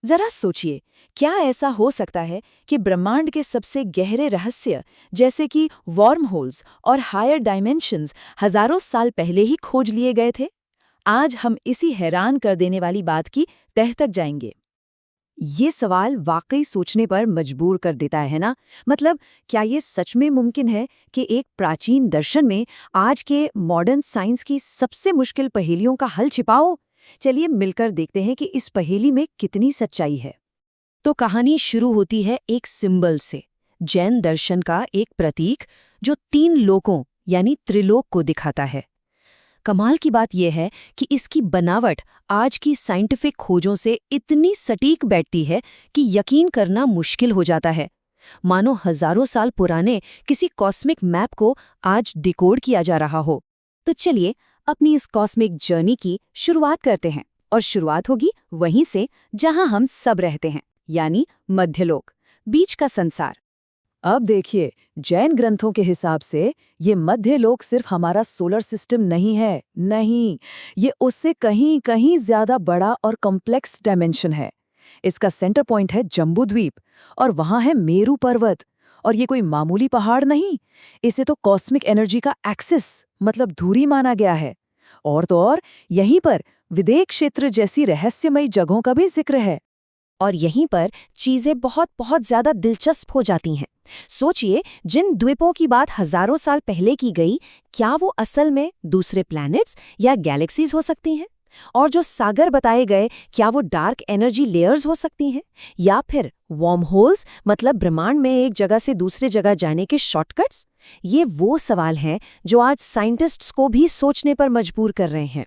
जरा सोचिए, क्या ऐसा हो सकता है कि ब्रह्मांड के सबसे गहरे रहस्य, जैसे कि वॉर्म होल्स और हायर डायमेंशंस, हजारों साल पहले ही खोज लिए गए थे? आज हम इसी हैरान कर देने वाली बात की तह तक जाएंगे। ये सवाल वाकई सोचने पर मजबूर कर देता है ना। मतलब, क्या ये सच में मुमकिन है कि एक प्राचीन दर्शन में आज के मॉडर्न साइंस की सबसे मुश्किल पहेलियों का हल छिपा हो? चलिए मिलकर देखते हैं कि इस पहेली में कितनी सच्चाई है। तो कहानी शुरू होती है एक सिंबल से, जैन दर्शन का एक प्रतीक जो तीन लोकों यानी त्रिलोक को दिखाता है। कमाल की बात यह है कि इसकी बनावट आज की साइंटिफिक खोजों से इतनी सटीक बैठती है कि यकीन करना मुश्किल हो जाता है, मानो हजारों साल पुराने किसी कॉस्मिक मैप को आज डिकोड किया जा रहा हो। तो चलिए अपनी इस कॉस्मिक जर्नी की शुरुआत करते हैं, और शुरुआत होगी वहीं से जहां हम सब रहते हैं, यानी मध्यलोक, बीच का संसार। अब देखिए, जैन ग्रंथों के हिसाब से ये मध्यलोक सिर्फ हमारा सोलर सिस्टम नहीं है। नहीं, ये उससे कहीं कहीं ज्यादा बड़ा और कॉम्प्लेक्स डायमेंशन है। इसका सेंटर पॉइंट है जम्बूद्वीप, और वहां है मेरू पर्वत। और ये कोई मामूली पहाड़ नहीं, इसे तो कॉस्मिक एनर्जी का एक्सिस मतलब धुरी माना गया है। और तो और यहीं पर विदेह क्षेत्र जैसी रहस्यमयी जगहों का भी जिक्र है। और यहीं पर चीजें बहुत बहुत ज्यादा दिलचस्प हो जाती हैं। सोचिए, जिन द्वीपों की बात हजारों साल पहले की गई, क्या वो असल में दूसरे प्लैनेट्स या गैलेक्सीज हो सकती हैं? और जो सागर बताए गए, क्या वो डार्क एनर्जी लेयर्स हो सकती हैं? या फिर वार्म होल्स, मतलब ब्रह्मांड में एक जगह से दूसरे जगह जाने के शॉर्टकट्स? ये वो सवाल हैं जो आज साइंटिस्ट्स को भी सोचने पर मजबूर कर रहे हैं।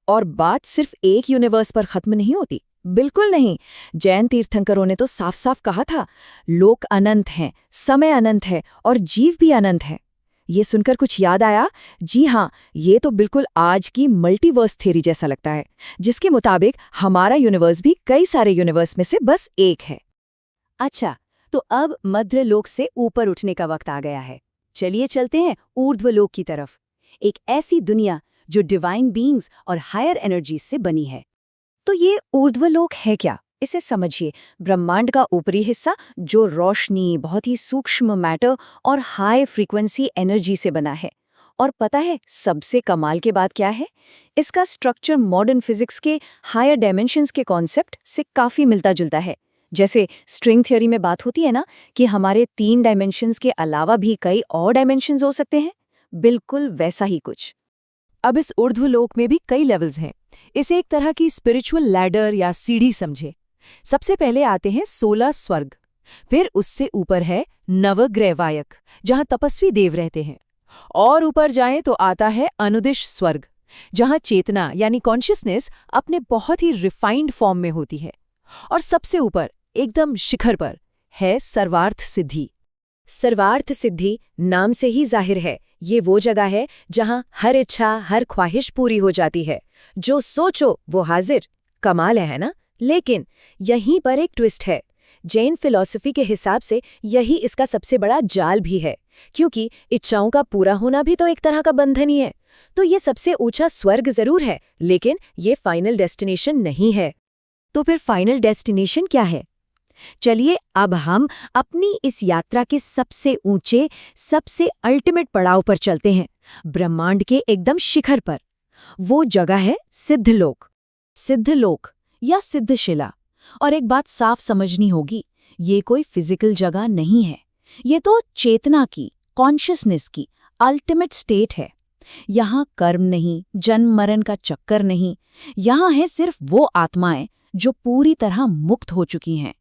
और बात सिर्फ एक यूनिवर्स पर खत्म नहीं होती, बिल्कुल नहीं। जैन तीर्थंकरों ने तो साफ साफ कहा था, लोक अनंत हैं, समय अनंत है और जीव भी अनंत है। ये सुनकर कुछ याद आया? जी हाँ, ये तो बिल्कुल आज की मल्टीवर्स थ्योरी जैसा लगता है, जिसके मुताबिक हमारा यूनिवर्स भी कई सारे यूनिवर्स में से बस एक है। अच्छा, तो अब मध्यलोक से ऊपर उठने का वक्त आ गया है। चलिए चलते हैं ऊर्ध्वलोक की तरफ, एक ऐसी दुनिया जो डिवाइन बीइंग्स और हायर एनर्जीज से बनी है। तो ये ऊर्ध्वलोक है क्या? इसे समझिए, ब्रह्मांड का ऊपरी हिस्सा जो रोशनी, बहुत ही सूक्ष्म मैटर और हाई फ्रीक्वेंसी एनर्जी से बना है। और पता है सबसे कमाल के बात क्या है? इसका स्ट्रक्चर मॉडर्न फिजिक्स के हायर डायमेंशंस के कॉन्सेप्ट से काफी मिलता जुलता है। जैसे स्ट्रिंग थ्योरी में बात होती है ना कि हमारे 3 डायमेंशंस के अलावा भी कई और डायमेंशंस हो सकते हैं, बिल्कुल वैसा ही कुछ। अब इस ऊर्ध्वलोक में भी कई लेवल्स हैं। इसे एक तरह की स्पिरिचुअल लैडर या सीढ़ी समझे। सबसे पहले आते हैं 16 स्वर्ग, फिर उससे ऊपर है नवग्रहवायक, जहां तपस्वी देव रहते हैं। और ऊपर जाएं तो आता है अनुदिश स्वर्ग, जहां चेतना यानी कॉन्शियसनेस अपने बहुत ही रिफाइंड फॉर्म में होती है। और सबसे ऊपर एकदम शिखर पर है सर्वार्थ सिद्धि। सर्वार्थ सिद्धि नाम से ही जाहिर है, ये वो जगह है जहां हर इच्छा, हर ख्वाहिश पूरी हो जाती है। जो सोचो वो हाजिर। कमाल है ना? लेकिन यहीं पर एक ट्विस्ट है। जैन फिलॉसफी के हिसाब से यही इसका सबसे बड़ा जाल भी है, क्योंकि इच्छाओं का पूरा होना भी तो एक तरह का बंधन ही है। तो ये सबसे ऊंचा स्वर्ग जरूर है, लेकिन ये फाइनल डेस्टिनेशन नहीं है। तो फिर फाइनल डेस्टिनेशन क्या है? चलिए अब हम अपनी इस यात्रा के सबसे ऊंचे, सबसे अल्टीमेट पड़ाव पर चलते हैं, ब्रह्मांड के एकदम शिखर पर। वो जगह है सिद्धलोक। सिद्धलोक या सिद्धशिला। और एक बात साफ समझनी होगी, ये कोई फिजिकल जगह नहीं है। ये तो चेतना की, कॉन्शियसनेस की अल्टीमेट स्टेट है। यहाँ कर्म नहीं, जन्म मरण का चक्कर नहीं। यहाँ है सिर्फ वो आत्माएं जो पूरी तरह मुक्त हो चुकी हैं,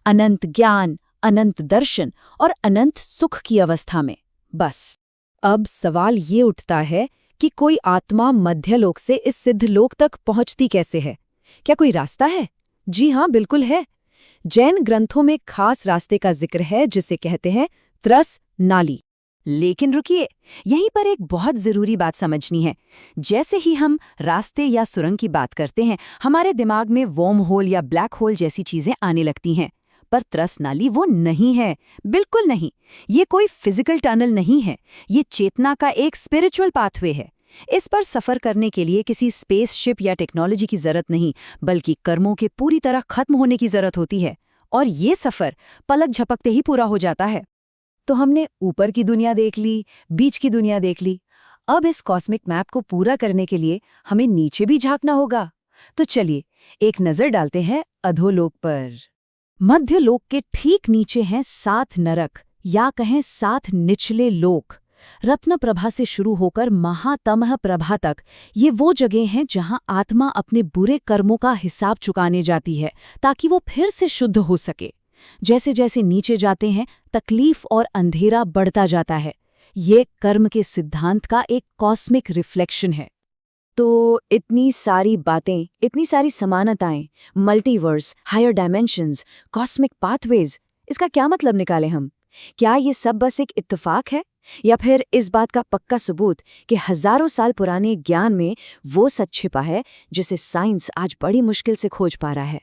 अनंत ज्ञान, अनंत दर्शन और अनंत सुख की अवस्था में। बस अब सवाल ये उठता है कि कोई आत्मा मध्यलोक से इस सिद्धलोक तक पहुंचती कैसे है? क्या कोई रास्ता है? जी हाँ, बिल्कुल है। जैन ग्रंथों में खास रास्ते का जिक्र है जिसे कहते हैं त्रस नाली। लेकिन रुकिए, यहीं पर एक बहुत जरूरी बात समझनी है। जैसे ही हम रास्ते या सुरंग की बात करते हैं, हमारे दिमाग में वॉर्म होल या ब्लैक होल जैसी चीजें आने लगती हैं। पर त्रस नाली वो नहीं है, बिल्कुल नहीं। ये कोई फिजिकल टनल नहीं है, ये चेतना का एक स्पिरिचुअल पाथवे है। इस पर सफर करने के लिए किसी स्पेसशिप या टेक्नोलॉजी की जरूरत नहीं, बल्कि कर्मों के पूरी तरह खत्म होने की जरूरत होती है। और ये सफर पलक झपकते ही पूरा हो जाता है। तो हमने ऊपर की दुनिया देख ली, बीच की दुनिया देख ली। अब इस कॉस्मिक मैप को पूरा करने के लिए हमें नीचे भी झांकना होगा। तो चलिए एक नजर डालते हैं अधोलोक पर। मध्य लोक के ठीक नीचे हैं 7 नरक, या कहें 7 निचले लोक। रत्न प्रभा से शुरू होकर महातमः प्रभा तक ये वो जगह हैं जहां आत्मा अपने बुरे कर्मों का हिसाब चुकाने जाती है, ताकि वो फिर से शुद्ध हो सके। जैसे जैसे नीचे जाते हैं, तकलीफ और अंधेरा बढ़ता जाता है। ये कर्म के सिद्धांत का एक कॉस्मिक रिफ्लेक्शन है। तो इतनी सारी बातें, इतनी सारी समानताएं, multiverse, higher dimensions, cosmic pathways, इसका क्या मतलब निकालें हम? क्या ये सब बस एक इत्तेफाक है, या फिर इस बात का पक्का सबूत कि हजारों साल पुराने ज्ञान में वो सच छिपा है जिसे साइंस आज बड़ी मुश्किल से खोज पा रहा है?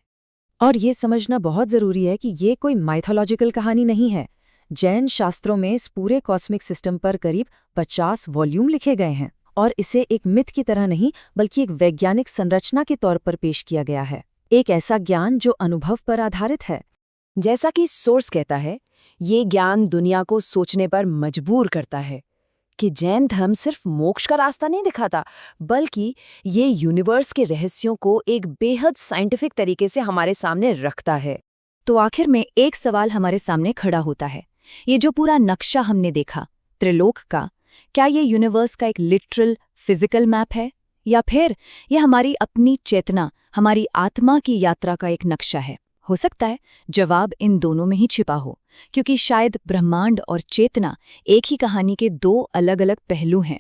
और ये समझना बहुत जरूरी है कि ये कोई माइथोलॉजिकल कहानी नहीं है। जैन शास्त्रों में इस पूरे कॉस्मिक सिस्टम पर करीब 50 वॉल्यूम लिखे गए हैं, और इसे एक मिथ की तरह नहीं बल्कि एक वैज्ञानिक संरचना के तौर पर पेश किया गया है। एक ऐसा ज्ञान जो अनुभव पर आधारित है। जैसा कि सोर्स कहता है, ये ज्ञान दुनिया को सोचने पर मजबूर करता है कि जैन धर्म सिर्फ मोक्ष का रास्ता नहीं दिखाता, बल्कि ये यूनिवर्स के रहस्यों को एक बेहद साइंटिफिक तरीके से हमारे सामने रखता है। तो आखिर में एक सवाल हमारे सामने खड़ा होता है। ये जो पूरा नक्शा हमने देखा त्रिलोक का, क्या ये यूनिवर्स का एक लिटरल फिजिकल मैप है, या फिर यह हमारी अपनी चेतना, हमारी आत्मा की यात्रा का एक नक्शा है? हो सकता है जवाब इन दोनों में ही छिपा हो, क्योंकि शायद ब्रह्मांड और चेतना एक ही कहानी के 2 अलग-अलग पहलू हैं।